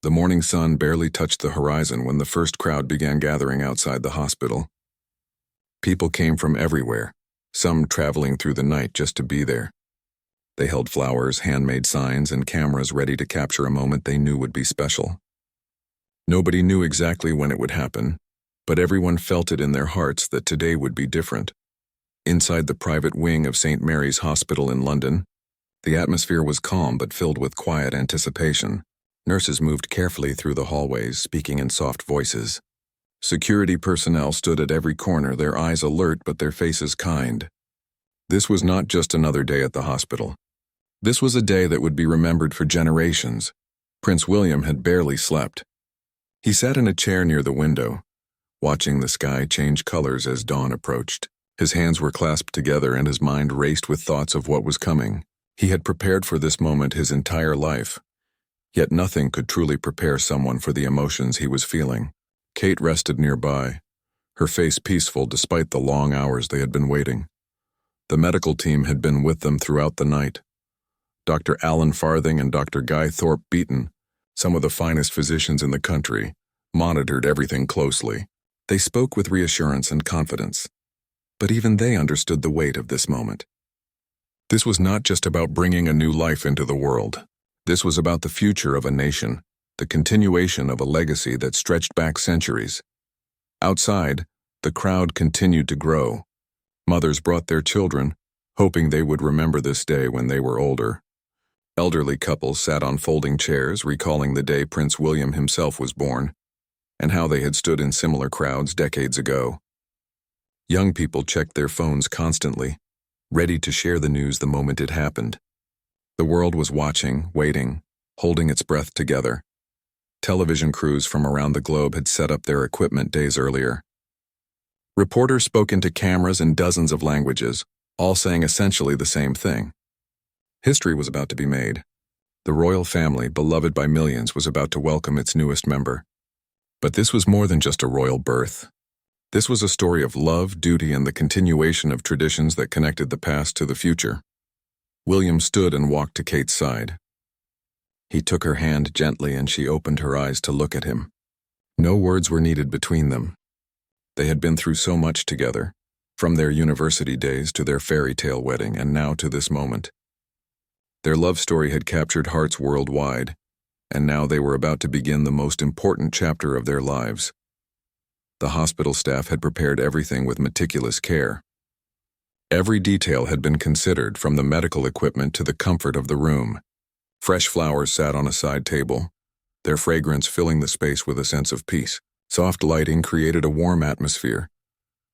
The morning sun barely touched the horizon when the first crowd began gathering outside the hospital. People came from everywhere, some traveling through the night just to be there. They held flowers, handmade signs, and cameras ready to capture a moment they knew would be special. Nobody knew exactly when it would happen, but everyone felt it in their hearts that today would be different. Inside the private wing of St. Mary's Hospital in London, the atmosphere was calm but filled with quiet anticipation. Nurses moved carefully through the hallways, speaking in soft voices. Security personnel stood at every corner, their eyes alert but their faces kind. This was not just another day at the hospital. This was a day that would be remembered for generations. Prince William had barely slept. He sat in a chair near the window, watching the sky change colors as dawn approached. His hands were clasped together and his mind raced with thoughts of what was coming. He had prepared for this moment his entire life, yet nothing could truly prepare someone for the emotions he was feeling. Kate rested nearby, her face peaceful despite the long hours they had been waiting. The medical team had been with them throughout the night. Dr. Alan Farthing and Dr. Guy Thorpe Beaton, some of the finest physicians in the country, monitored everything closely. They spoke with reassurance and confidence, but even they understood the weight of this moment. This was not just about bringing a new life into the world. This was about the future of a nation, the continuation of a legacy that stretched back centuries. Outside, the crowd continued to grow. Mothers brought their children, hoping they would remember this day when they were older. Elderly couples sat on folding chairs, recalling the day Prince William himself was born, and how they had stood in similar crowds decades ago. Young people checked their phones constantly, ready to share the news the moment it happened. The world was watching, waiting, holding its breath together. Television crews from around the globe had set up their equipment days earlier. Reporters spoke into cameras in dozens of languages, all saying essentially the same thing. History was about to be made. The royal family, beloved by millions, was about to welcome its newest member. But this was more than just a royal birth. This was a story of love, duty, and the continuation of traditions that connected the past to the future. William stood and walked to Kate's side. He took her hand gently and she opened her eyes to look at him. No words were needed between them. They had been through so much together, from their university days to their fairy tale wedding and now to this moment. Their love story had captured hearts worldwide, and now they were about to begin the most important chapter of their lives. The hospital staff had prepared everything with meticulous care. Every detail had been considered, from the medical equipment to the comfort of the room. Fresh flowers sat on a side table, their fragrance filling the space with a sense of peace. Soft lighting created a warm atmosphere,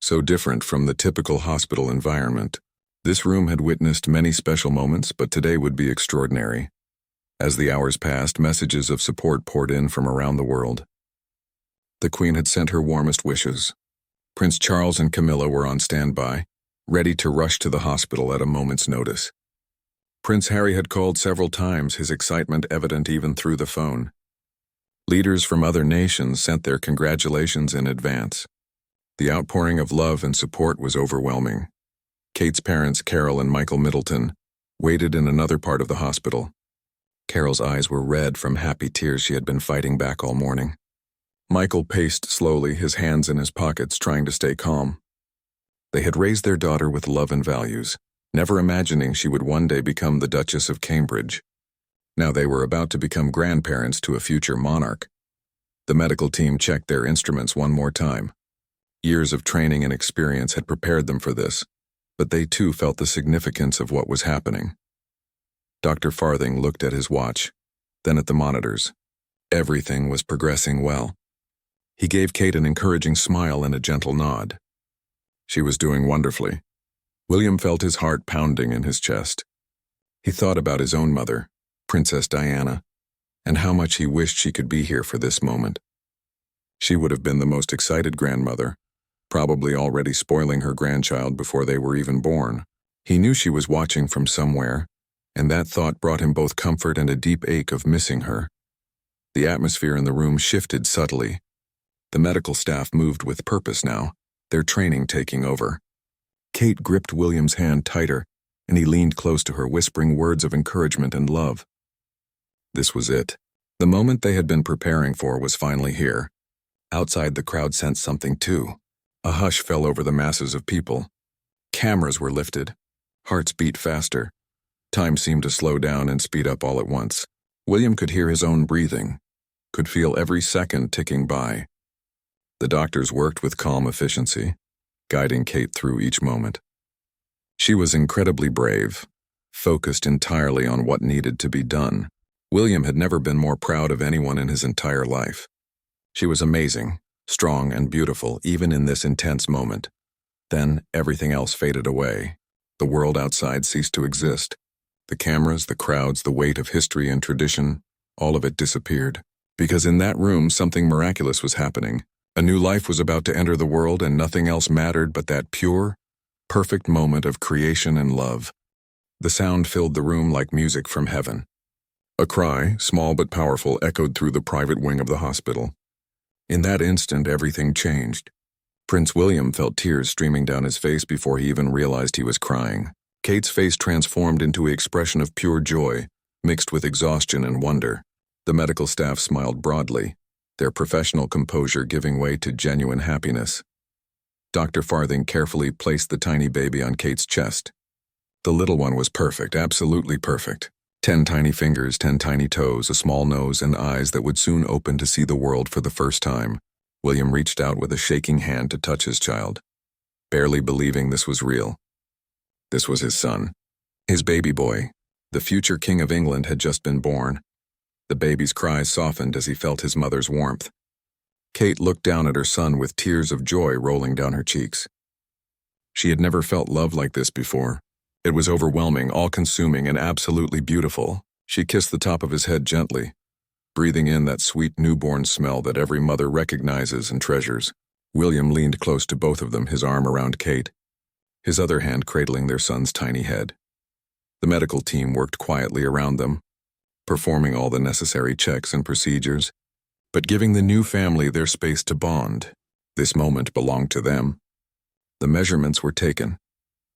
so different from the typical hospital environment. This room had witnessed many special moments, but today would be extraordinary. As the hours passed, messages of support poured in from around the world. The Queen had sent her warmest wishes. Prince Charles and Camilla were on standby, ready to rush to the hospital at a moment's notice. Prince Harry had called several times, his excitement evident even through the phone. Leaders from other nations sent their congratulations in advance. The outpouring of love and support was overwhelming. Kate's parents, Carol and Michael Middleton, waited in another part of the hospital. Carol's eyes were red from happy tears she had been fighting back all morning. Michael paced slowly, his hands in his pockets, trying to stay calm. They had raised their daughter with love and values, never imagining she would one day become the Duchess of Cambridge. Now they were about to become grandparents to a future monarch. The medical team checked their instruments one more time. Years of training and experience had prepared them for this, but they too felt the significance of what was happening. Dr. Farthing looked at his watch, then at the monitors. Everything was progressing well. He gave Kate an encouraging smile and a gentle nod. She was doing wonderfully. William felt his heart pounding in his chest. He thought about his own mother, Princess Diana, and how much he wished she could be here for this moment. She would have been the most excited grandmother, probably already spoiling her grandchild before they were even born. He knew she was watching from somewhere, and that thought brought him both comfort and a deep ache of missing her. The atmosphere in the room shifted subtly. The medical staff moved with purpose now, their training taking over. Kate gripped William's hand tighter, and he leaned close to her, whispering words of encouragement and love. This was it. The moment they had been preparing for was finally here. Outside, the crowd sensed something too. A hush fell over the masses of people. Cameras were lifted. Hearts beat faster. Time seemed to slow down and speed up all at once. William could hear his own breathing, could feel every second ticking by. The doctors worked with calm efficiency, guiding Kate through each moment. She was incredibly brave, focused entirely on what needed to be done. William had never been more proud of anyone in his entire life. She was amazing, strong and beautiful, even in this intense moment. Then everything else faded away. The world outside ceased to exist. The cameras, the crowds, the weight of history and tradition, all of it disappeared. Because in that room, something miraculous was happening. A new life was about to enter the world, and nothing else mattered but that pure, perfect moment of creation and love. The sound filled the room like music from heaven. A cry, small but powerful, echoed through the private wing of the hospital. In that instant, everything changed. Prince William felt tears streaming down his face before he even realized he was crying. Kate's face transformed into an expression of pure joy, mixed with exhaustion and wonder. The medical staff smiled broadly, their professional composure giving way to genuine happiness. Dr. Farthing carefully placed the tiny baby on Kate's chest. The little one was perfect, absolutely perfect. 10 tiny fingers, 10 tiny toes, a small nose, and eyes that would soon open to see the world for the first time. William reached out with a shaking hand to touch his child, barely believing this was real. This was his son, his baby boy. The future King of England had just been born. The baby's cries softened as he felt his mother's warmth. Kate looked down at her son with tears of joy rolling down her cheeks. She had never felt love like this before. It was overwhelming, all-consuming, and absolutely beautiful. She kissed the top of his head gently, breathing in that sweet newborn smell that every mother recognizes and treasures. William leaned close to both of them, his arm around Kate, his other hand cradling their son's tiny head. The medical team worked quietly around them, performing all the necessary checks and procedures, but giving the new family their space to bond. This moment belonged to them. The measurements were taken.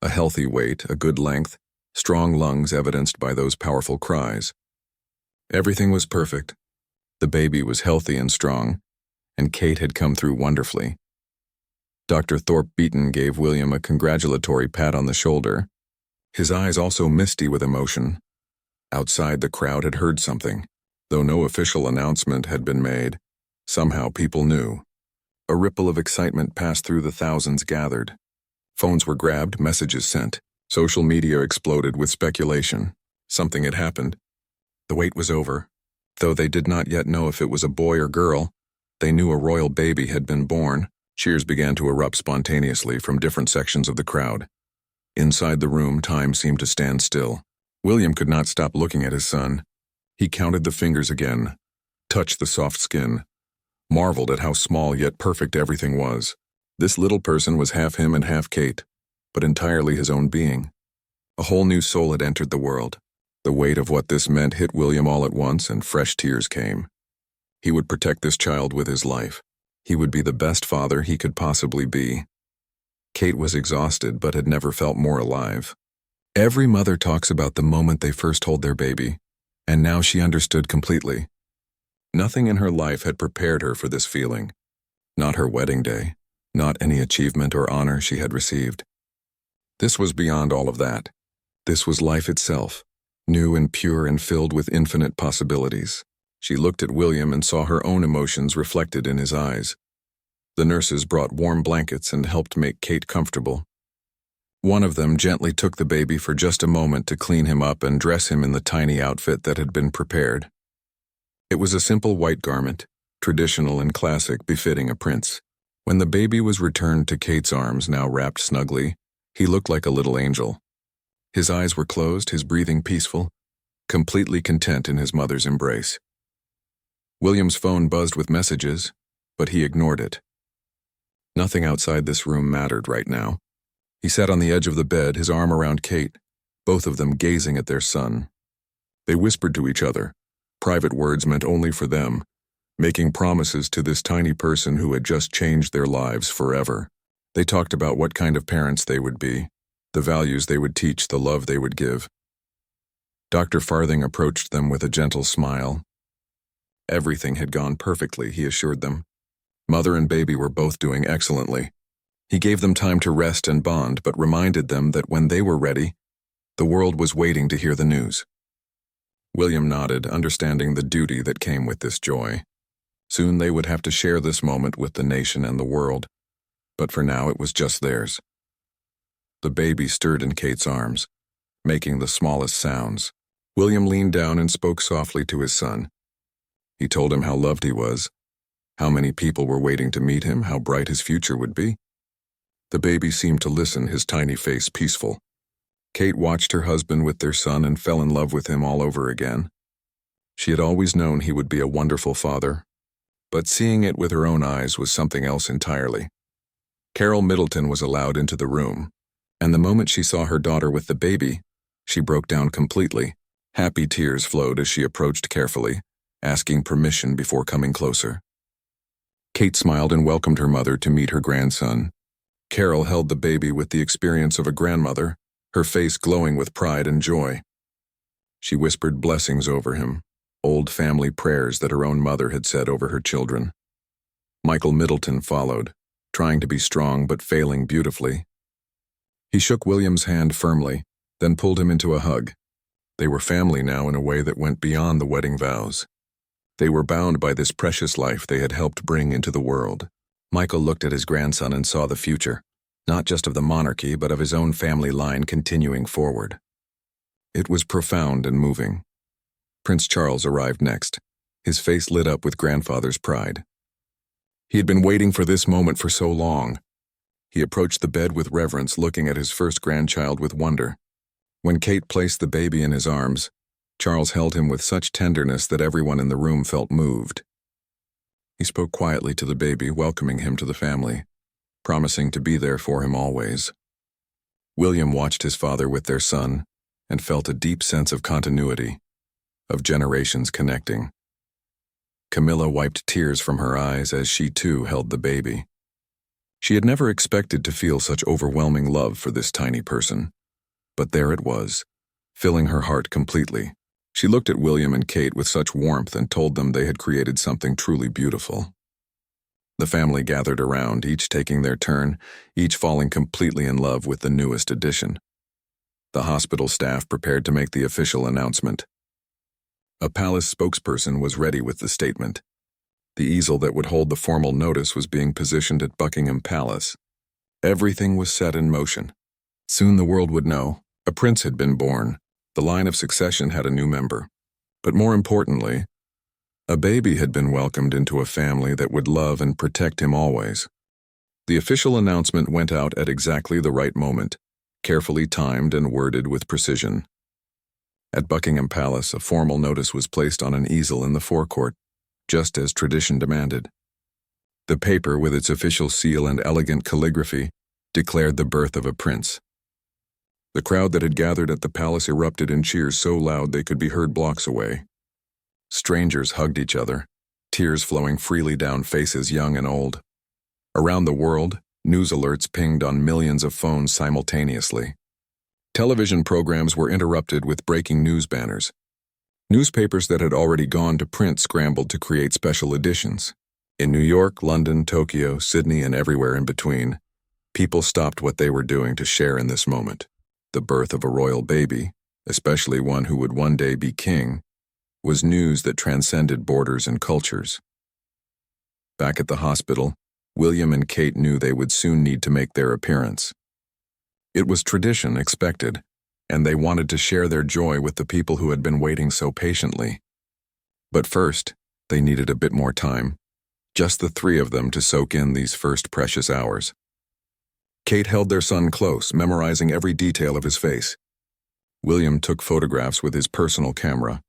A healthy weight, a good length, strong lungs evidenced by those powerful cries. Everything was perfect. The baby was healthy and strong, and Kate had come through wonderfully. Dr. Thorpe Beaton gave William a congratulatory pat on the shoulder, his eyes also misty with emotion. Outside, the crowd had heard something. Though no official announcement had been made, somehow people knew. A ripple of excitement passed through the thousands gathered. Phones were grabbed, messages sent. Social media exploded with speculation. Something had happened. The wait was over. Though they did not yet know if it was a boy or girl, they knew a royal baby had been born. Cheers began to erupt spontaneously from different sections of the crowd. Inside the room, time seemed to stand still. William could not stop looking at his son. He counted the fingers again, touched the soft skin, marveled at how small yet perfect everything was. This little person was half him and half Kate, but entirely his own being. A whole new soul had entered the world. The weight of what this meant hit William all at once, and fresh tears came. He would protect this child with his life. He would be the best father he could possibly be. Kate was exhausted, but had never felt more alive. Every mother talks about the moment they first hold their baby, and now she understood completely. Nothing in her life had prepared her for this feeling. Not her wedding day, not any achievement or honor she had received. This was beyond all of that. This was life itself, new and pure and filled with infinite possibilities. She looked at William and saw her own emotions reflected in his eyes. The nurses brought warm blankets and helped make Kate comfortable. One of them gently took the baby for just a moment to clean him up and dress him in the tiny outfit that had been prepared. It was a simple white garment, traditional and classic, befitting a prince. When the baby was returned to Kate's arms, now wrapped snugly, he looked like a little angel. His eyes were closed, his breathing peaceful, completely content in his mother's embrace. William's phone buzzed with messages, but he ignored it. Nothing outside this room mattered right now. He sat on the edge of the bed, his arm around Kate, both of them gazing at their son. They whispered to each other, private words meant only for them, making promises to this tiny person who had just changed their lives forever. They talked about what kind of parents they would be, the values they would teach, the love they would give. Dr. Farthing approached them with a gentle smile. Everything had gone perfectly, he assured them. Mother and baby were both doing excellently. He gave them time to rest and bond, but reminded them that when they were ready, the world was waiting to hear the news. William nodded, understanding the duty that came with this joy. Soon they would have to share this moment with the nation and the world, but for now it was just theirs. The baby stirred in Kate's arms, making the smallest sounds. William leaned down and spoke softly to his son. He told him how loved he was, how many people were waiting to meet him, how bright his future would be. The baby seemed to listen, his tiny face peaceful. Kate watched her husband with their son and fell in love with him all over again. She had always known he would be a wonderful father, but seeing it with her own eyes was something else entirely. Carol Middleton was allowed into the room, and the moment she saw her daughter with the baby, she broke down completely. Happy tears flowed as she approached carefully, asking permission before coming closer. Kate smiled and welcomed her mother to meet her grandson. Carol held the baby with the experience of a grandmother, her face glowing with pride and joy. She whispered blessings over him, old family prayers that her own mother had said over her children. Michael Middleton followed, trying to be strong but failing beautifully. He shook William's hand firmly, then pulled him into a hug. They were family now in a way that went beyond the wedding vows. They were bound by this precious life they had helped bring into the world. Michael looked at his grandson and saw the future, not just of the monarchy, but of his own family line continuing forward. It was profound and moving. Prince Charles arrived next, his face lit up with grandfather's pride. He had been waiting for this moment for so long. He approached the bed with reverence, looking at his first grandchild with wonder. When Kate placed the baby in his arms, Charles held him with such tenderness that everyone in the room felt moved. He spoke quietly to the baby, welcoming him to the family, promising to be there for him always. William watched his father with their son and felt a deep sense of continuity, of generations connecting. Camilla wiped tears from her eyes as she too held the baby. She had never expected to feel such overwhelming love for this tiny person, but there it was, filling her heart completely. She looked at William and Kate with such warmth and told them they had created something truly beautiful. The family gathered around, each taking their turn, each falling completely in love with the newest addition. The hospital staff prepared to make the official announcement. A palace spokesperson was ready with the statement. The easel that would hold the formal notice was being positioned at Buckingham Palace. Everything was set in motion. Soon the world would know. A prince had been born. The line of succession had a new member. But more importantly, a baby had been welcomed into a family that would love and protect him always. The official announcement went out at exactly the right moment, carefully timed and worded with precision. At Buckingham Palace, a formal notice was placed on an easel in the forecourt, just as tradition demanded. The paper, with its official seal and elegant calligraphy, declared the birth of a prince. The crowd that had gathered at the palace erupted in cheers so loud they could be heard blocks away. Strangers hugged each other, tears flowing freely down faces young and old. Around the world, news alerts pinged on millions of phones simultaneously. Television programs were interrupted with breaking news banners. Newspapers that had already gone to print scrambled to create special editions. In New York, London, Tokyo, Sydney, and everywhere in between, people stopped what they were doing to share in this moment. The birth of a royal baby, especially one who would one day be king, was news that transcended borders and cultures. Back at the hospital, William and Kate knew they would soon need to make their appearance. It was tradition, expected, and they wanted to share their joy with the people who had been waiting so patiently. But first, they needed a bit more time, just the three of them to soak in these first precious hours. Kate held their son close, memorizing every detail of his face. William took photographs with his personal camera,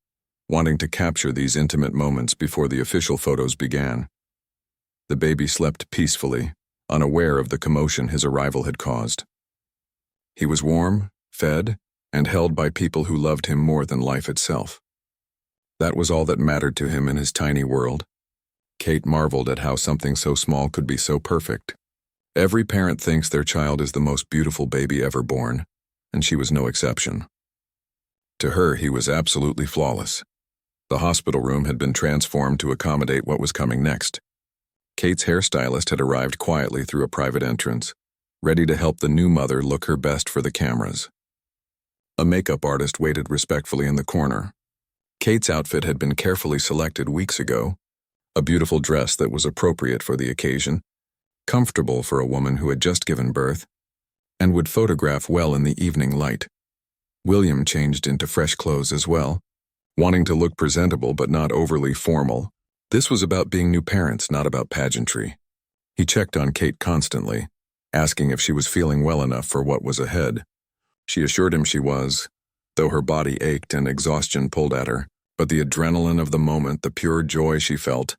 wanting to capture these intimate moments before the official photos began. The baby slept peacefully, unaware of the commotion his arrival had caused. He was warm, fed, and held by people who loved him more than life itself. That was all that mattered to him in his tiny world. Kate marveled at how something so small could be so perfect. Every parent thinks their child is the most beautiful baby ever born, and she was no exception. To her, he was absolutely flawless. The hospital room had been transformed to accommodate what was coming next. Kate's hairstylist had arrived quietly through a private entrance, ready to help the new mother look her best for the cameras. A makeup artist waited respectfully in the corner. Kate's outfit had been carefully selected weeks ago, a beautiful dress that was appropriate for the occasion, comfortable for a woman who had just given birth, and would photograph well in the evening light. William changed into fresh clothes as well, wanting to look presentable but not overly formal. This was about being new parents, not about pageantry. He checked on Kate constantly, asking if she was feeling well enough for what was ahead. She assured him she was, though her body ached and exhaustion pulled at her, but the adrenaline of the moment, the pure joy she felt,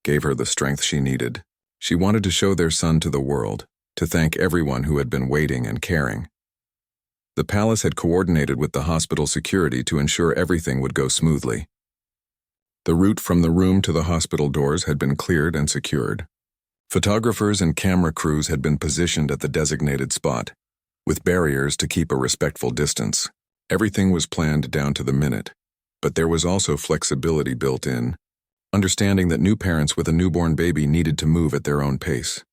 gave her the strength she needed. She wanted to show their son to the world, to thank everyone who had been waiting and caring. The palace had coordinated with the hospital security to ensure everything would go smoothly. The route from the room to the hospital doors had been cleared and secured. Photographers and camera crews had been positioned at the designated spot, with barriers to keep a respectful distance. Everything was planned down to the minute, but there was also flexibility built in, understanding that new parents with a newborn baby needed to move at their own pace.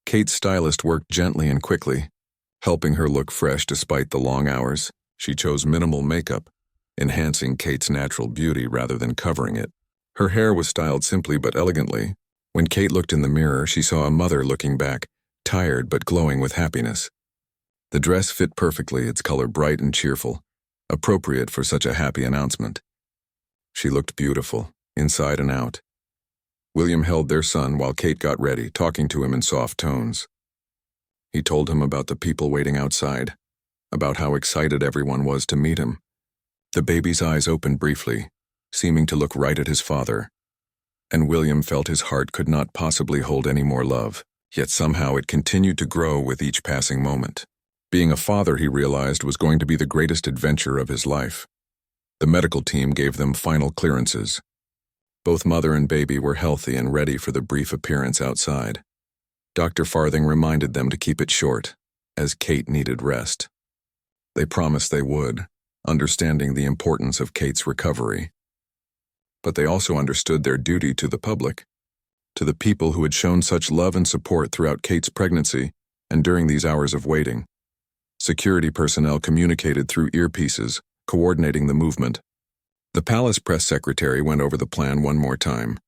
Kate's stylist worked gently and quickly, helping her look fresh despite the long hours. She chose minimal makeup, enhancing Kate's natural beauty rather than covering it. Her hair was styled simply but elegantly. When Kate looked in the mirror, she saw a mother looking back, tired but glowing with happiness. The dress fit perfectly, its color bright and cheerful, appropriate for such a happy announcement. She looked beautiful, inside and out. William held their son while Kate got ready, talking to him in soft tones. He told him about the people waiting outside, about how excited everyone was to meet him. The baby's eyes opened briefly, seeming to look right at his father, and William felt his heart could not possibly hold any more love, yet somehow it continued to grow with each passing moment. Being a father, he realized, was going to be the greatest adventure of his life. The medical team gave them final clearances. Both mother and baby were healthy and ready for the brief appearance outside. Dr. Farthing reminded them to keep it short, as Kate needed rest. They promised they would, understanding the importance of Kate's recovery. But they also understood their duty to the public, to the people who had shown such love and support throughout Kate's pregnancy and during these hours of waiting. Security personnel communicated through earpieces, coordinating the movement. The palace press secretary went over the plan one more time,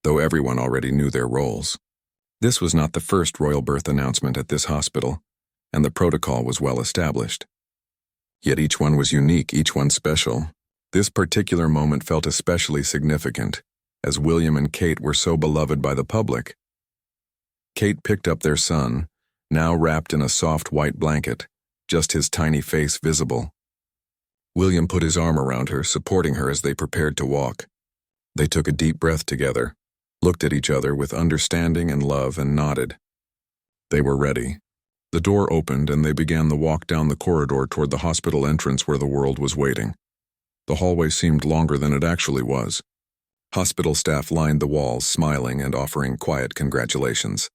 though everyone already knew their roles. This was not the first royal birth announcement at this hospital, and the protocol was well established. Yet each one was unique, each one special. This particular moment felt especially significant, as William and Kate were so beloved by the public. Kate picked up their son, now wrapped in a soft white blanket, just his tiny face visible. William put his arm around her, supporting her as they prepared to walk. They took a deep breath together, looked at each other with understanding and love, and nodded. They were ready. The door opened and they began the walk down the corridor toward the hospital entrance where the world was waiting. The hallway seemed longer than it actually was. Hospital staff lined the walls, smiling and offering quiet congratulations.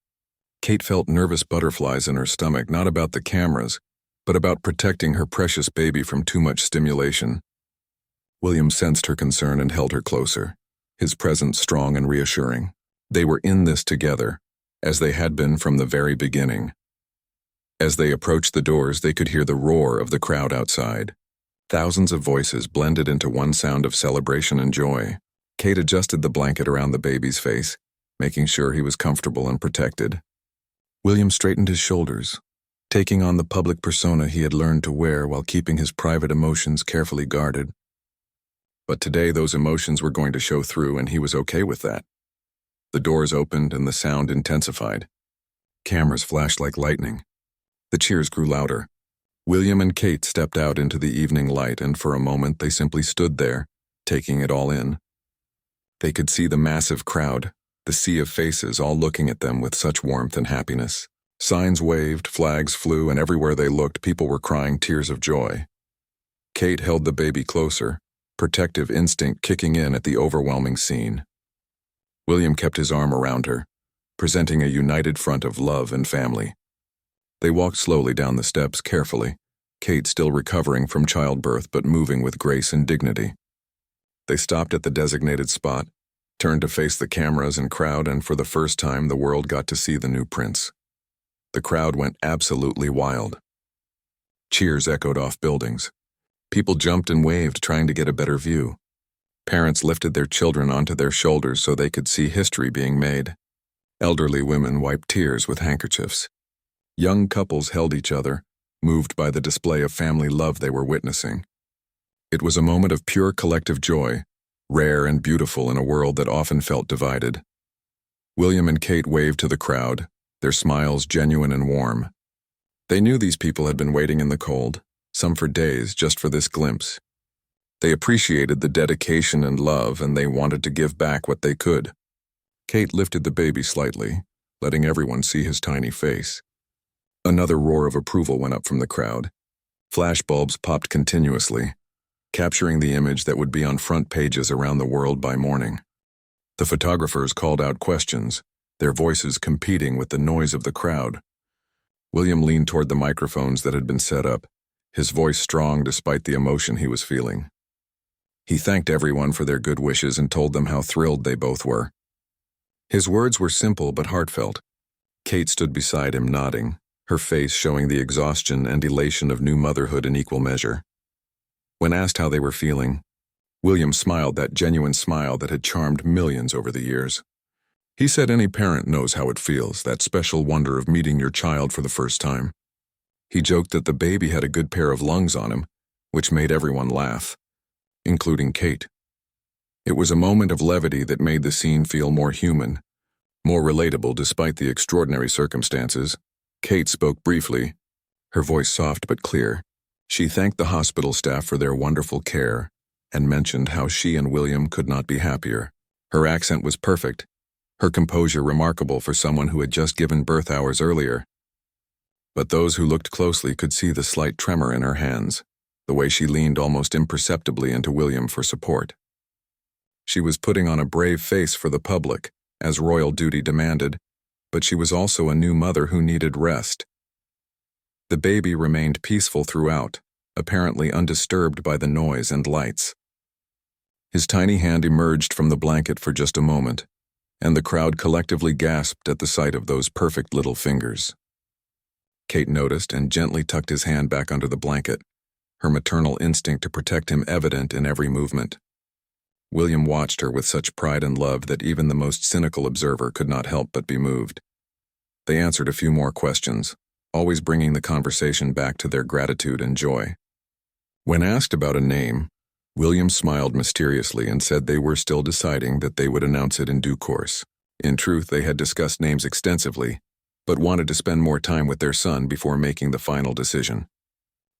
Kate felt nervous butterflies in her stomach, not about the cameras, but about protecting her precious baby from too much stimulation. William sensed her concern and held her closer, his presence strong and reassuring. They were in this together, as they had been from the very beginning. As they approached the doors, they could hear the roar of the crowd outside. Thousands of voices blended into one sound of celebration and joy. Kate adjusted the blanket around the baby's face, making sure he was comfortable and protected. William straightened his shoulders, taking on the public persona he had learned to wear while keeping his private emotions carefully guarded. But today those emotions were going to show through, and he was okay with that. The doors opened and the sound intensified. Cameras flashed like lightning. The cheers grew louder. William and Kate stepped out into the evening light, and for a moment they simply stood there, taking it all in. They could see the massive crowd, the sea of faces, all looking at them with such warmth and happiness. Signs waved, flags flew, and everywhere they looked, people were crying tears of joy. Kate held the baby closer, protective instinct kicking in at the overwhelming scene. William kept his arm around her, presenting a united front of love and family. They walked slowly down the steps, carefully, Kate still recovering from childbirth but moving with grace and dignity. They stopped at the designated spot, turned to face the cameras and crowd, and for the first time the world got to see the new prince. The crowd went absolutely wild. Cheers echoed off buildings. People jumped and waved, trying to get a better view. Parents lifted their children onto their shoulders so they could see history being made. Elderly women wiped tears with handkerchiefs. Young couples held each other, moved by the display of family love they were witnessing. It was a moment of pure collective joy, rare and beautiful in a world that often felt divided. William and Kate waved to the crowd, their smiles genuine and warm. They knew these people had been waiting in the cold, some for days, just for this glimpse. They appreciated the dedication and love, and they wanted to give back what they could. Kate lifted the baby slightly, letting everyone see his tiny face. Another roar of approval went up from the crowd. Flashbulbs popped continuously, capturing the image that would be on front pages around the world by morning. The photographers called out questions, their voices competing with the noise of the crowd. William leaned toward the microphones that had been set up, his voice strong despite the emotion he was feeling. He thanked everyone for their good wishes and told them how thrilled they both were. His words were simple but heartfelt. Kate stood beside him, nodding, her face showing the exhaustion and elation of new motherhood in equal measure. When asked how they were feeling, William smiled, that genuine smile that had charmed millions over the years. He said any parent knows how it feels, that special wonder of meeting your child for the first time. He joked that the baby had a good pair of lungs on him, which made everyone laugh, including Kate. It was a moment of levity that made the scene feel more human, more relatable despite the extraordinary circumstances. Kate spoke briefly, her voice soft but clear. She thanked the hospital staff for their wonderful care and mentioned how she and William could not be happier. Her accent was perfect, her composure remarkable for someone who had just given birth hours earlier. But those who looked closely could see the slight tremor in her hands, the way she leaned almost imperceptibly into William for support. She was putting on a brave face for the public, as royal duty demanded, but she was also a new mother who needed rest. The baby remained peaceful throughout, apparently undisturbed by the noise and lights. His tiny hand emerged from the blanket for just a moment, and the crowd collectively gasped at the sight of those perfect little fingers. Kate noticed and gently tucked his hand back under the blanket, her maternal instinct to protect him evident in every movement. William watched her with such pride and love that even the most cynical observer could not help but be moved. They answered a few more questions, always bringing the conversation back to their gratitude and joy. When asked about a name, William smiled mysteriously and said they were still deciding, that they would announce it in due course. In truth, they had discussed names extensively, but wanted to spend more time with their son before making the final decision.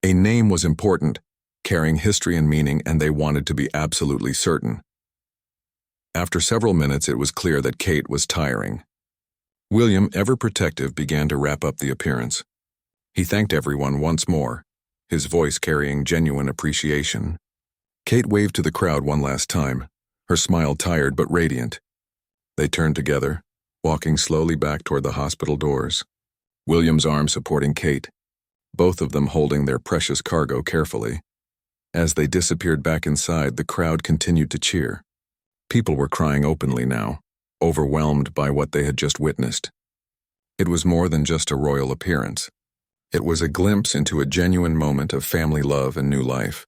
A name was important, carrying history and meaning, and they wanted to be absolutely certain. After several minutes, it was clear that Kate was tiring. William, ever protective, began to wrap up the appearance. He thanked everyone once more, his voice carrying genuine appreciation. Kate waved to the crowd one last time, her smile tired but radiant. They turned together, walking slowly back toward the hospital doors, William's arm supporting Kate, both of them holding their precious cargo carefully. As they disappeared back inside, the crowd continued to cheer. People were crying openly now, overwhelmed by what they had just witnessed. It was more than just a royal appearance. It was a glimpse into a genuine moment of family love and new life.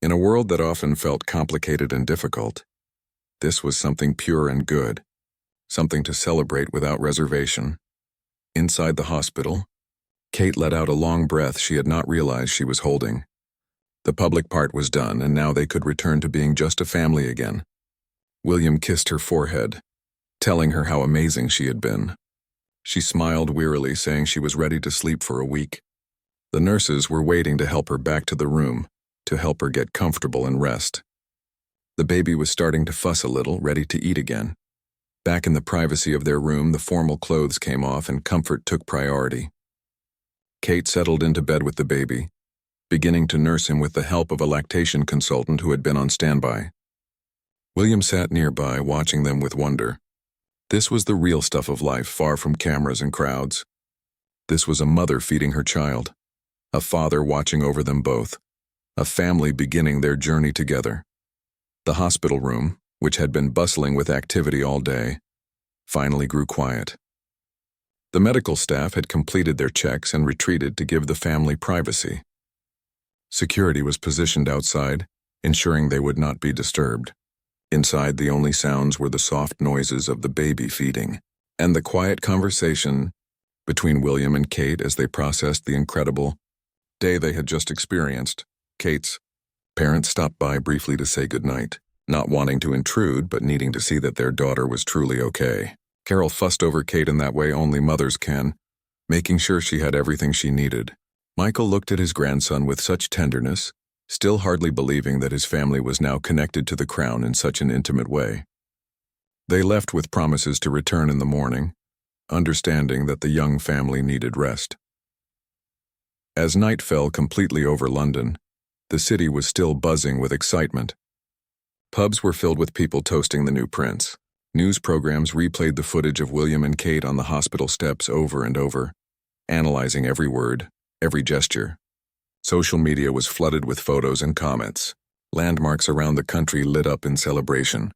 In a world that often felt complicated and difficult, this was something pure and good, something to celebrate without reservation. Inside the hospital, Kate let out a long breath she had not realized she was holding. The public part was done, and now they could return to being just a family again. William kissed her forehead, telling her how amazing she had been. She smiled wearily, saying she was ready to sleep for a week. The nurses were waiting to help her back to the room, to help her get comfortable and rest. The baby was starting to fuss a little, ready to eat again. Back in the privacy of their room, the formal clothes came off and comfort took priority. Kate settled into bed with the baby, beginning to nurse him with the help of a lactation consultant who had been on standby. William sat nearby, watching them with wonder. This was the real stuff of life, far from cameras and crowds. This was a mother feeding her child, a father watching over them both, a family beginning their journey together. The hospital room, which had been bustling with activity all day, finally grew quiet. The medical staff had completed their checks and retreated to give the family privacy. Security was positioned outside, ensuring they would not be disturbed. Inside, the only sounds were the soft noises of the baby feeding and the quiet conversation between William and Kate as they processed the incredible day they had just experienced. Kate's parents stopped by briefly to say goodnight, not wanting to intrude but needing to see that their daughter was truly okay. Carol fussed over Kate in that way only mothers can, making sure she had everything she needed. Michael looked at his grandson with such tenderness, still hardly believing that his family was now connected to the crown in such an intimate way. They left with promises to return in the morning, understanding that the young family needed rest. As night fell completely over London, the city was still buzzing with excitement. Pubs were filled with people toasting the new prince. News programs replayed the footage of William and Kate on the hospital steps over and over, analyzing every word, every gesture. Social media was flooded with photos and comments. Landmarks around the country lit up in celebration.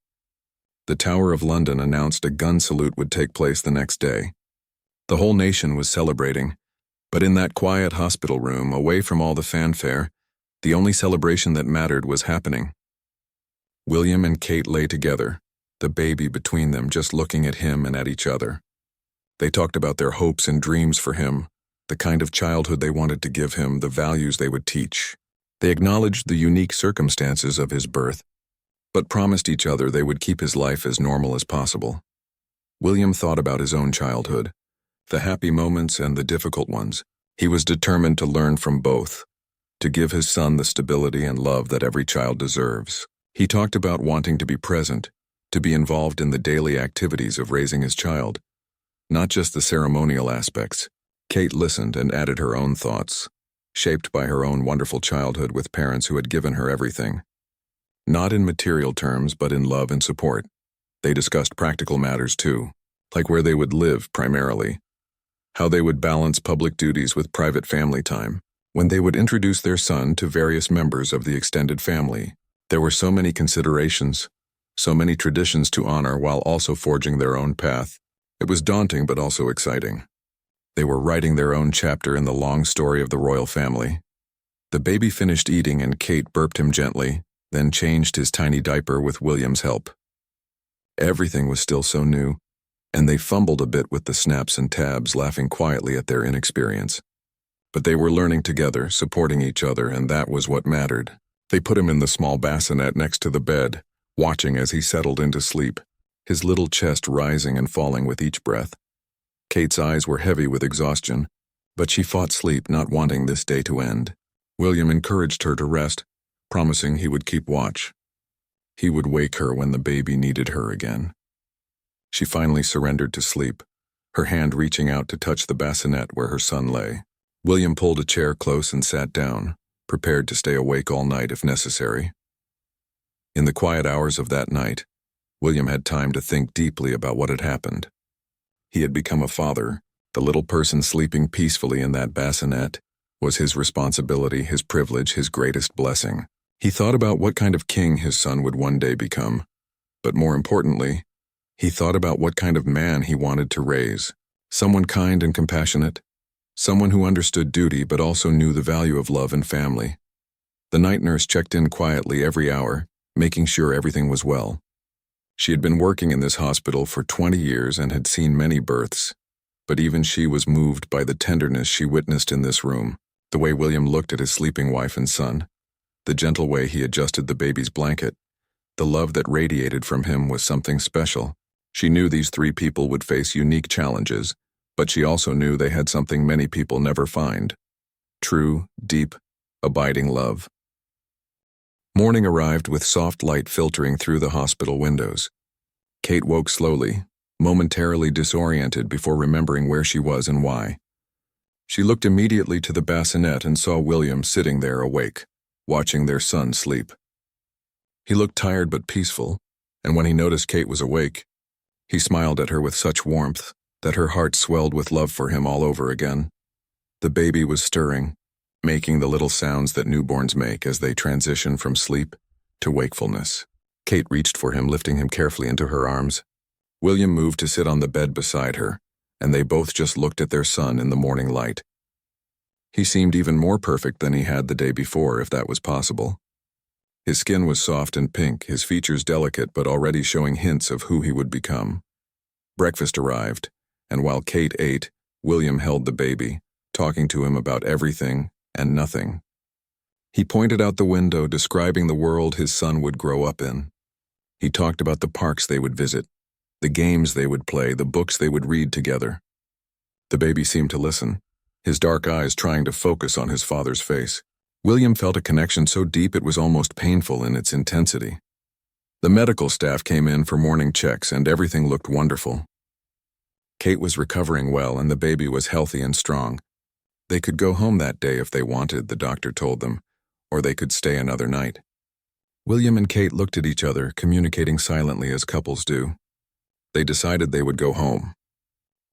The Tower of London announced a gun salute would take place the next day. The whole nation was celebrating, but in that quiet hospital room, away from all the fanfare, the only celebration that mattered was happening. William and Kate lay together, the baby between them just looking at him and at each other. They talked about their hopes and dreams for him, the kind of childhood they wanted to give him, the values they would teach. They acknowledged the unique circumstances of his birth, but promised each other they would keep his life as normal as possible. William thought about his own childhood, the happy moments and the difficult ones. He was determined to learn from both, to give his son the stability and love that every child deserves. He talked about wanting to be present, to be involved in the daily activities of raising his child, not just the ceremonial aspects. Kate listened and added her own thoughts, shaped by her own wonderful childhood with parents who had given her everything. Not in material terms, but in love and support. They discussed practical matters too, like where they would live primarily, how they would balance public duties with private family time, when they would introduce their son to various members of the extended family. There were so many considerations, so many traditions to honor while also forging their own path. It was daunting but also exciting. They were writing their own chapter in the long story of the royal family. The baby finished eating and Kate burped him gently, then changed his tiny diaper with William's help. Everything was still so new, and they fumbled a bit with the snaps and tabs, laughing quietly at their inexperience. But they were learning together, supporting each other, and that was what mattered. They put him in the small bassinet next to the bed, watching as he settled into sleep, his little chest rising and falling with each breath. Kate's eyes were heavy with exhaustion, but she fought sleep, not wanting this day to end. William encouraged her to rest, promising he would keep watch. He would wake her when the baby needed her again. She finally surrendered to sleep, her hand reaching out to touch the bassinet where her son lay. William pulled a chair close and sat down, prepared to stay awake all night if necessary. In the quiet hours of that night, William had time to think deeply about what had happened. He had become a father. The little person sleeping peacefully in that bassinet was his responsibility, his privilege, his greatest blessing. He thought about what kind of king his son would one day become, but more importantly, he thought about what kind of man he wanted to raise. Someone kind and compassionate, someone who understood duty but also knew the value of love and family. The night nurse checked in quietly every hour, making sure everything was well. She had been working in this hospital for 20 years and had seen many births, but even she was moved by the tenderness she witnessed in this room, the way William looked at his sleeping wife and son, the gentle way he adjusted the baby's blanket. The love that radiated from him was something special. She knew these three people would face unique challenges, but she also knew they had something many people never find: true, deep, abiding love. Morning arrived with soft light filtering through the hospital windows. Kate woke slowly, momentarily disoriented before remembering where she was and why. She looked immediately to the bassinet and saw William sitting there awake, watching their son sleep. He looked tired but peaceful, and when he noticed Kate was awake, he smiled at her with such warmth that her heart swelled with love for him all over again. The baby was stirring, making the little sounds that newborns make as they transition from sleep to wakefulness. Kate reached for him, lifting him carefully into her arms. William moved to sit on the bed beside her, and they both just looked at their son in the morning light. He seemed even more perfect than he had the day before, if that was possible. His skin was soft and pink, his features delicate but already showing hints of who he would become. Breakfast arrived, and while Kate ate, William held the baby, talking to him about everything and nothing. He pointed out the window, describing the world his son would grow up in. He talked about the parks they would visit, the games they would play, the books they would read together. The baby seemed to listen, his dark eyes trying to focus on his father's face. William felt a connection so deep it was almost painful in its intensity. The medical staff came in for morning checks, and everything looked wonderful. Kate was recovering well, and the baby was healthy and strong. They could go home that day if they wanted, the doctor told them, or they could stay another night. William and Kate looked at each other, communicating silently as couples do. They decided they would go home.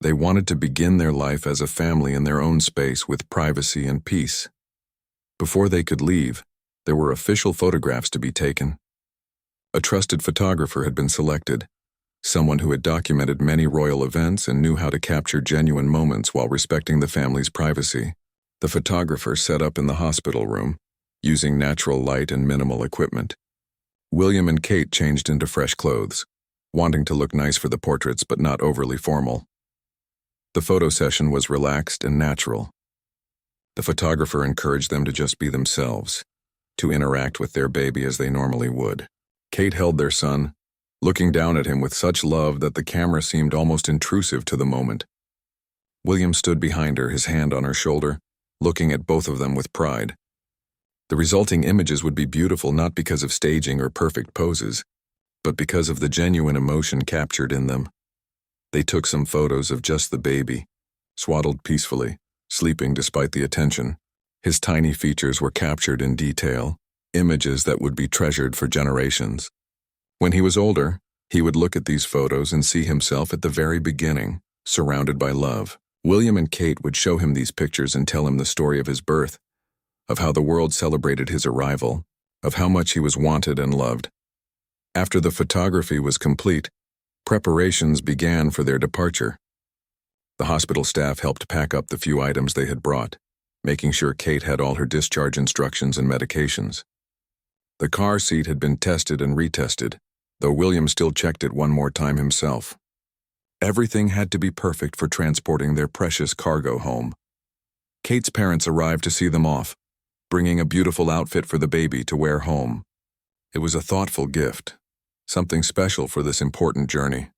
They wanted to begin their life as a family in their own space with privacy and peace. Before they could leave, there were official photographs to be taken. A trusted photographer had been selected, someone who had documented many royal events and knew how to capture genuine moments while respecting the family's privacy. The photographer set up in the hospital room, using natural light and minimal equipment. William and Kate changed into fresh clothes, wanting to look nice for the portraits but not overly formal. The photo session was relaxed and natural. The photographer encouraged them to just be themselves, to interact with their baby as they normally would. Kate held their son, looking down at him with such love that the camera seemed almost intrusive to the moment. William stood behind her, his hand on her shoulder, looking at both of them with pride. The resulting images would be beautiful not because of staging or perfect poses, but because of the genuine emotion captured in them. They took some photos of just the baby, swaddled peacefully, sleeping despite the attention. His tiny features were captured in detail, images that would be treasured for generations. When he was older, he would look at these photos and see himself at the very beginning, surrounded by love. William and Kate would show him these pictures and tell him the story of his birth, of how the world celebrated his arrival, of how much he was wanted and loved. After the photography was complete, preparations began for their departure. The hospital staff helped pack up the few items they had brought, making sure Kate had all her discharge instructions and medications. The car seat had been tested and retested, though William still checked it one more time himself. Everything had to be perfect for transporting their precious cargo home. Kate's parents arrived to see them off, bringing a beautiful outfit for the baby to wear home. It was a thoughtful gift, something special for this important journey.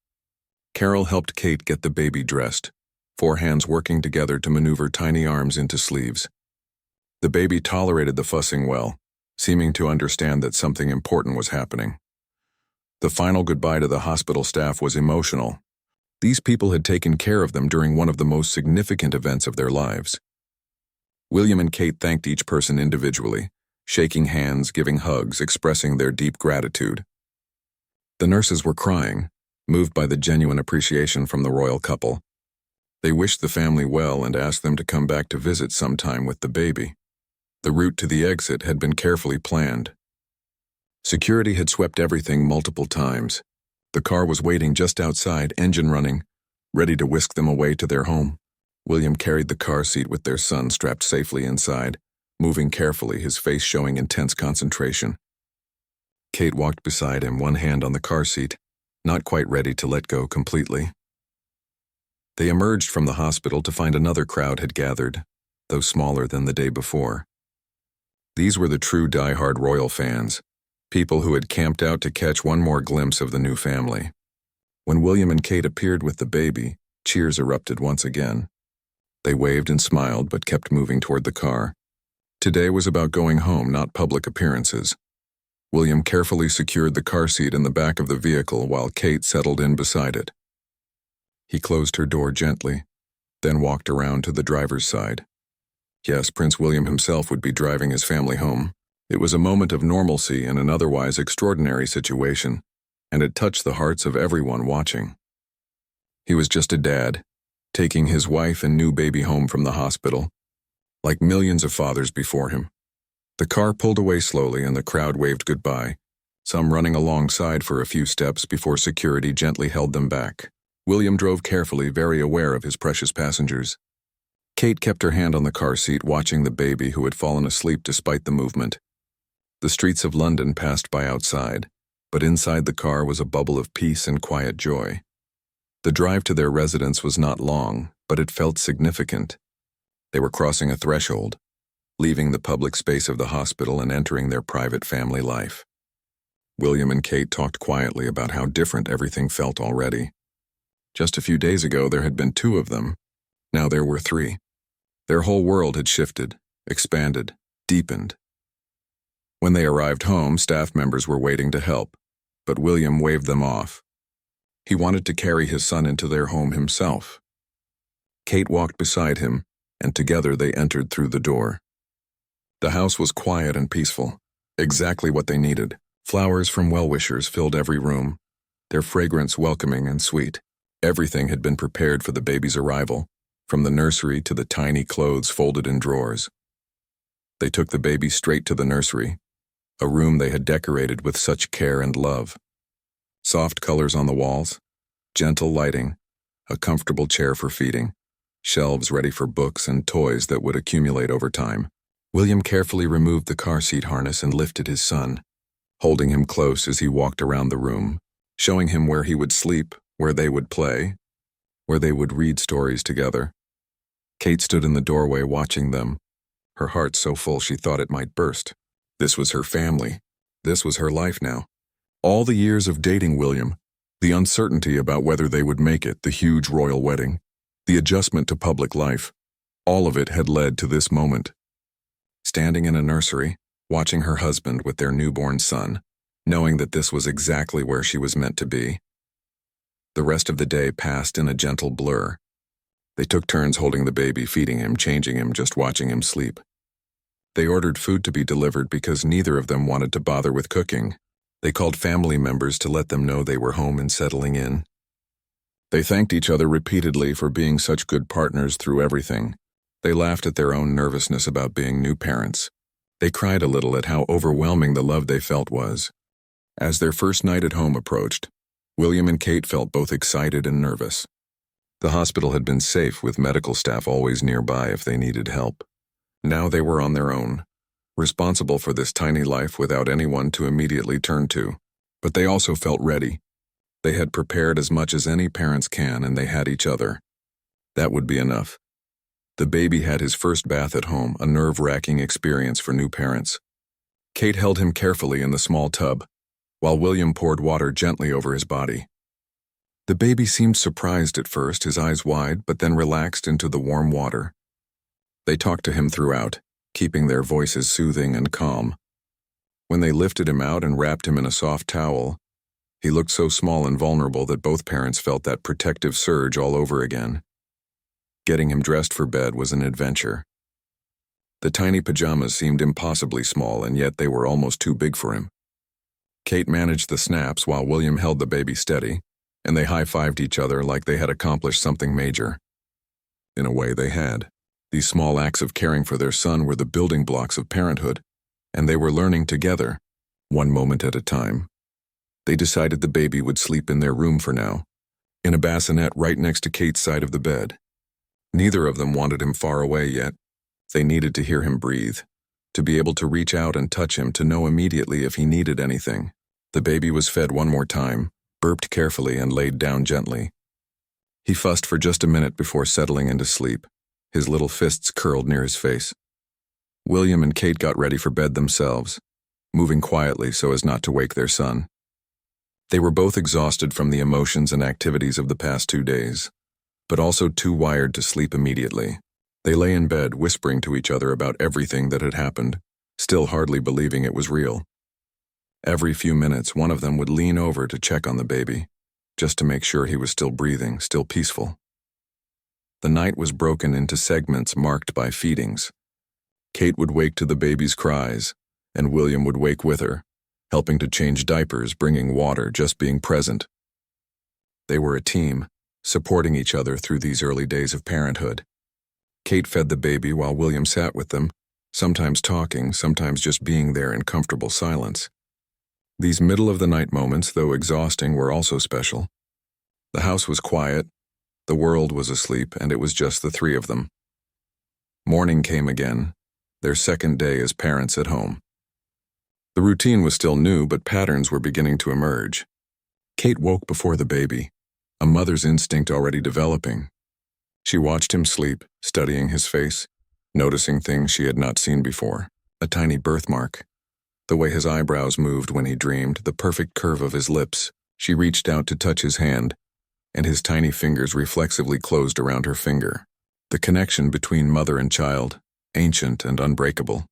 Carol helped Kate get the baby dressed, 4 hands working together to maneuver tiny arms into sleeves. The baby tolerated the fussing well, seeming to understand that something important was happening. The final goodbye to the hospital staff was emotional. These people had taken care of them during one of the most significant events of their lives. William and Kate thanked each person individually, shaking hands, giving hugs, expressing their deep gratitude. The nurses were crying, moved by the genuine appreciation from the royal couple. They wished the family well and asked them to come back to visit sometime with the baby. The route to the exit had been carefully planned. Security had swept everything multiple times. The car was waiting just outside, engine running, ready to whisk them away to their home. William carried the car seat with their son strapped safely inside, moving carefully, his face showing intense concentration. Kate walked beside him, one hand on the car seat, not quite ready to let go completely. They emerged from the hospital to find another crowd had gathered, though smaller than the day before. These were the true die-hard royal fans, people who had camped out to catch one more glimpse of the new family. When William and Kate appeared with the baby, cheers erupted once again. They waved and smiled but kept moving toward the car. Today was about going home, not public appearances. William carefully secured the car seat in the back of the vehicle while Kate settled in beside it. He closed her door gently, then walked around to the driver's side. Yes, Prince William himself would be driving his family home. It was a moment of normalcy in an otherwise extraordinary situation, and it touched the hearts of everyone watching. He was just a dad, taking his wife and new baby home from the hospital, like millions of fathers before him. The car pulled away slowly and the crowd waved goodbye, some running alongside for a few steps before security gently held them back. William drove carefully, very aware of his precious passengers. Kate kept her hand on the car seat, watching the baby who had fallen asleep despite the movement. The streets of London passed by outside, but inside the car was a bubble of peace and quiet joy. The drive to their residence was not long, but it felt significant. They were crossing a threshold, leaving the public space of the hospital and entering their private family life. William and Kate talked quietly about how different everything felt already. Just a few days ago, there had been 2 of them. Now there were 3. Their whole world had shifted, expanded, deepened. When they arrived home, staff members were waiting to help, but William waved them off. He wanted to carry his son into their home himself. Kate walked beside him, and together they entered through the door. The house was quiet and peaceful, exactly what they needed. Flowers from well-wishers filled every room, their fragrance welcoming and sweet. Everything had been prepared for the baby's arrival, from the nursery to the tiny clothes folded in drawers. They took the baby straight to the nursery, a room they had decorated with such care and love. Soft colors on the walls, gentle lighting, a comfortable chair for feeding, shelves ready for books and toys that would accumulate over time. William carefully removed the car seat harness and lifted his son, holding him close as he walked around the room, showing him where he would sleep, where they would play, where they would read stories together. Kate stood in the doorway watching them, her heart so full she thought it might burst. This was her family. This was her life now. All the years of dating William, the uncertainty about whether they would make it, the huge royal wedding, the adjustment to public life, all of it had led to this moment. Standing in a nursery, watching her husband with their newborn son, knowing that this was exactly where she was meant to be. The rest of the day passed in a gentle blur. They took turns holding the baby, feeding him, changing him, just watching him sleep. They ordered food to be delivered because neither of them wanted to bother with cooking. They called family members to let them know they were home and settling in. They thanked each other repeatedly for being such good partners through everything. They laughed at their own nervousness about being new parents. They cried a little at how overwhelming the love they felt was. As their first night at home approached, William and Kate felt both excited and nervous. The hospital had been safe, with medical staff always nearby if they needed help. Now they were on their own, responsible for this tiny life without anyone to immediately turn to. But they also felt ready. They had prepared as much as any parents can, and they had each other. That would be enough. The baby had his first bath at home, a nerve-wracking experience for new parents. Kate held him carefully in the small tub, while William poured water gently over his body. The baby seemed surprised at first, his eyes wide, but then relaxed into the warm water. They talked to him throughout, keeping their voices soothing and calm. When they lifted him out and wrapped him in a soft towel, he looked so small and vulnerable that both parents felt that protective surge all over again. Getting him dressed for bed was an adventure. The tiny pajamas seemed impossibly small, and yet they were almost too big for him. Kate managed the snaps while William held the baby steady, and they high-fived each other like they had accomplished something major. In a way, they had. These small acts of caring for their son were the building blocks of parenthood, and they were learning together, one moment at a time. They decided the baby would sleep in their room for now, in a bassinet right next to Kate's side of the bed. Neither of them wanted him far away yet. They needed to hear him breathe, to be able to reach out and touch him, to know immediately if he needed anything. The baby was fed one more time, burped carefully, and laid down gently. He fussed for just a minute before settling into sleep, his little fists curled near his face. William and Kate got ready for bed themselves, moving quietly so as not to wake their son. They were both exhausted from the emotions and activities of the past 2 days, but also too wired to sleep immediately. They lay in bed, whispering to each other about everything that had happened, still hardly believing it was real. Every few minutes, one of them would lean over to check on the baby, just to make sure he was still breathing, still peaceful. The night was broken into segments marked by feedings. Kate would wake to the baby's cries, and William would wake with her, helping to change diapers, bringing water, just being present. They were a team, supporting each other through these early days of parenthood. Kate fed the baby while William sat with them, sometimes talking, sometimes just being there in comfortable silence. These middle-of-the-night moments, though exhausting, were also special. The house was quiet, the world was asleep, and it was just the three of them. Morning came again, their second day as parents at home. The routine was still new, but patterns were beginning to emerge. Kate woke before the baby, a mother's instinct already developing. She watched him sleep, studying his face, noticing things she had not seen before. A tiny birthmark, the way his eyebrows moved when he dreamed, the perfect curve of his lips. She reached out to touch his hand, and his tiny fingers reflexively closed around her finger. The connection between mother and child, ancient and unbreakable.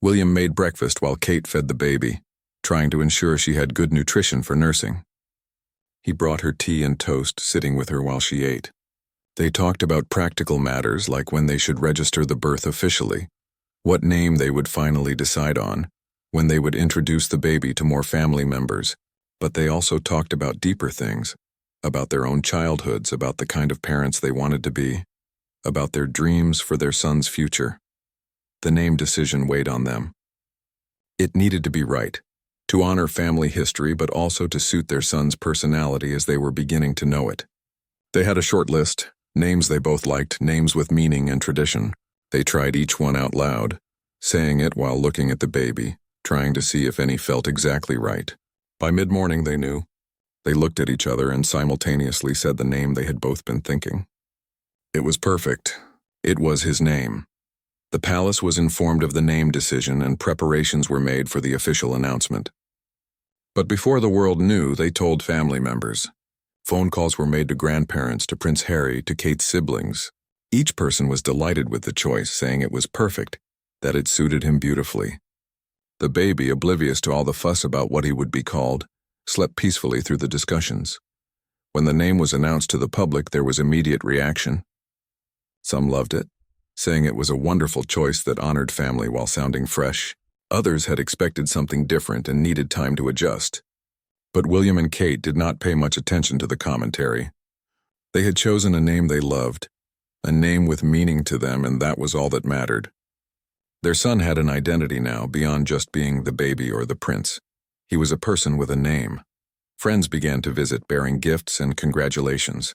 William made breakfast while Kate fed the baby, trying to ensure she had good nutrition for nursing. He brought her tea and toast, sitting with her while she ate. They talked about practical matters like when they should register the birth officially, what name they would finally decide on, when they would introduce the baby to more family members. But they also talked about deeper things, about their own childhoods, about the kind of parents they wanted to be, about their dreams for their son's future. The name decision weighed on them. It needed to be right, to honor family history but also to suit their son's personality as they were beginning to know it. They had a short list, names they both liked, names with meaning and tradition. They tried each one out loud, saying it while looking at the baby, trying to see if any felt exactly right. By mid-morning they knew. They looked at each other and simultaneously said the name they had both been thinking. It was perfect. It was his name. The palace was informed of the name decision and preparations were made for the official announcement. But before the world knew, they told family members. Phone calls were made to grandparents, to Prince Harry, to Kate's siblings. Each person was delighted with the choice, saying it was perfect, that it suited him beautifully. The baby, oblivious to all the fuss about what he would be called, slept peacefully through the discussions. When the name was announced to the public, there was immediate reaction. Some loved it, saying it was a wonderful choice that honored family while sounding fresh. Others had expected something different and needed time to adjust. But William and Kate did not pay much attention to the commentary. They had chosen a name they loved, a name with meaning to them, and that was all that mattered. Their son had an identity now, beyond just being the baby or the prince. He was a person with a name. Friends began to visit, bearing gifts and congratulations.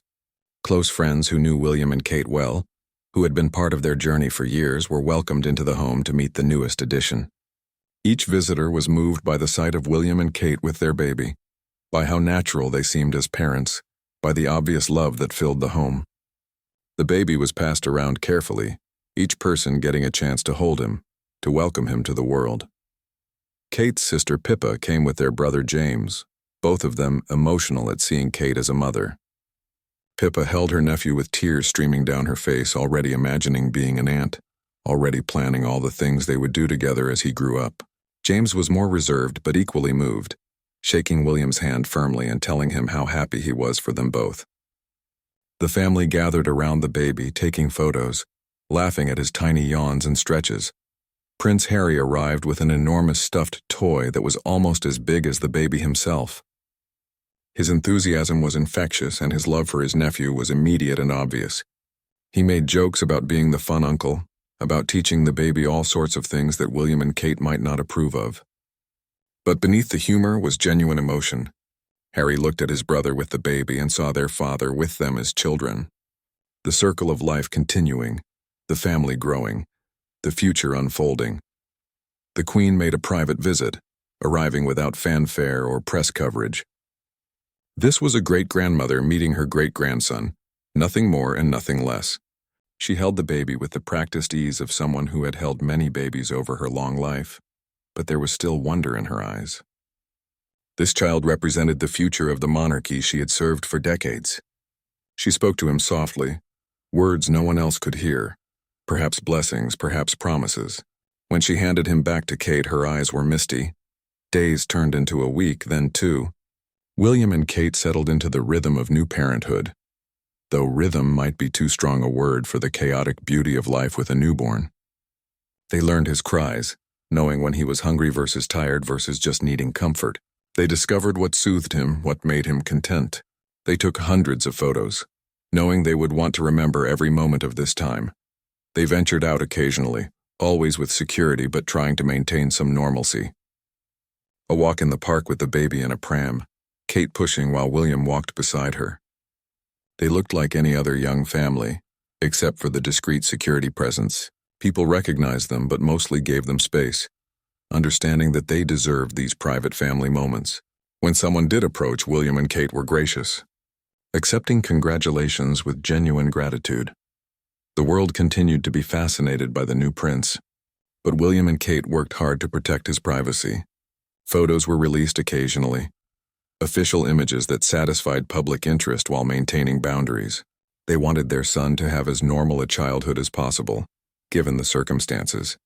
Close friends who knew William and Kate well, who had been part of their journey for years, were welcomed into the home to meet the newest addition. Each visitor was moved by the sight of William and Kate with their baby, by how natural they seemed as parents, by the obvious love that filled the home. The baby was passed around carefully, each person getting a chance to hold him, to welcome him to the world. Kate's sister Pippa came with their brother James, both of them emotional at seeing Kate as a mother. Pippa held her nephew with tears streaming down her face, already imagining being an aunt, already planning all the things they would do together as he grew up. James was more reserved but equally moved, shaking William's hand firmly and telling him how happy he was for them both. The family gathered around the baby, taking photos, laughing at his tiny yawns and stretches. Prince Harry arrived with an enormous stuffed toy that was almost as big as the baby himself. His enthusiasm was infectious, and his love for his nephew was immediate and obvious. He made jokes about being the fun uncle, about teaching the baby all sorts of things that William and Kate might not approve of. But beneath the humor was genuine emotion. Harry looked at his brother with the baby and saw their father with them as children. The circle of life continuing, the family growing, the future unfolding. The Queen made a private visit, arriving without fanfare or press coverage. This was a great-grandmother meeting her great-grandson, nothing more and nothing less. She held the baby with the practiced ease of someone who had held many babies over her long life, but there was still wonder in her eyes. This child represented the future of the monarchy she had served for decades. She spoke to him softly, words no one else could hear, perhaps blessings, perhaps promises. When she handed him back to Kate, her eyes were misty. Days turned into a week, then two. William and Kate settled into the rhythm of new parenthood, though rhythm might be too strong a word for the chaotic beauty of life with a newborn. They learned his cries, knowing when he was hungry versus tired versus just needing comfort. They discovered what soothed him, what made him content. They took hundreds of photos, knowing they would want to remember every moment of this time. They ventured out occasionally, always with security but trying to maintain some normalcy. A walk in the park with the baby in a pram, Kate pushing while William walked beside her. They looked like any other young family, except for the discreet security presence. People recognized them but mostly gave them space, understanding that they deserved these private family moments. When someone did approach, William and Kate were gracious, accepting congratulations with genuine gratitude. The world continued to be fascinated by the new prince, but William and Kate worked hard to protect his privacy. Photos were released occasionally, official images that satisfied public interest while maintaining boundaries. They wanted their son to have as normal a childhood as possible, given the circumstances.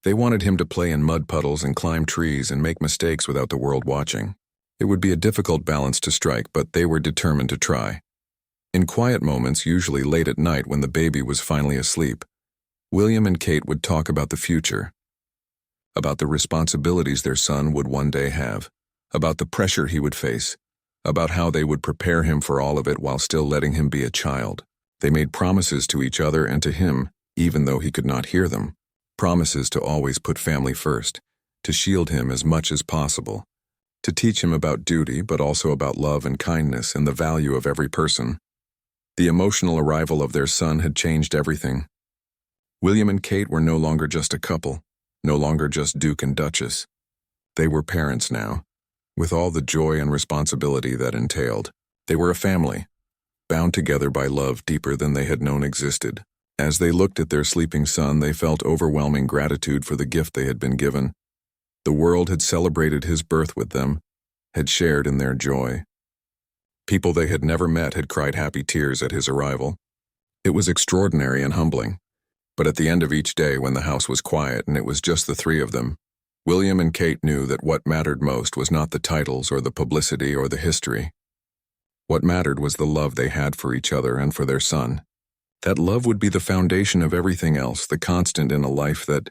They wanted him to play in mud puddles and climb trees and make mistakes without the world watching. It would be a difficult balance to strike, but they were determined to try. In quiet moments, usually late at night when the baby was finally asleep, William and Kate would talk about the future, about the responsibilities their son would one day have, about the pressure he would face, about how they would prepare him for all of it while still letting him be a child. They made promises to each other and to him, even though he could not hear them. Promises to always put family first, to shield him as much as possible, to teach him about duty but also about love and kindness and the value of every person. The emotional arrival of their son had changed everything. William and Kate were no longer just a couple, no longer just Duke and Duchess. They were parents now, with all the joy and responsibility that entailed. They were a family, bound together by love deeper than they had known existed. As they looked at their sleeping son, they felt overwhelming gratitude for the gift they had been given. The world had celebrated his birth with them, had shared in their joy. People they had never met had cried happy tears at his arrival. It was extraordinary and humbling. But at the end of each day, when the house was quiet and it was just the three of them, William and Kate knew that what mattered most was not the titles or the publicity or the history. What mattered was the love they had for each other and for their son. That love would be the foundation of everything else, the constant in a life that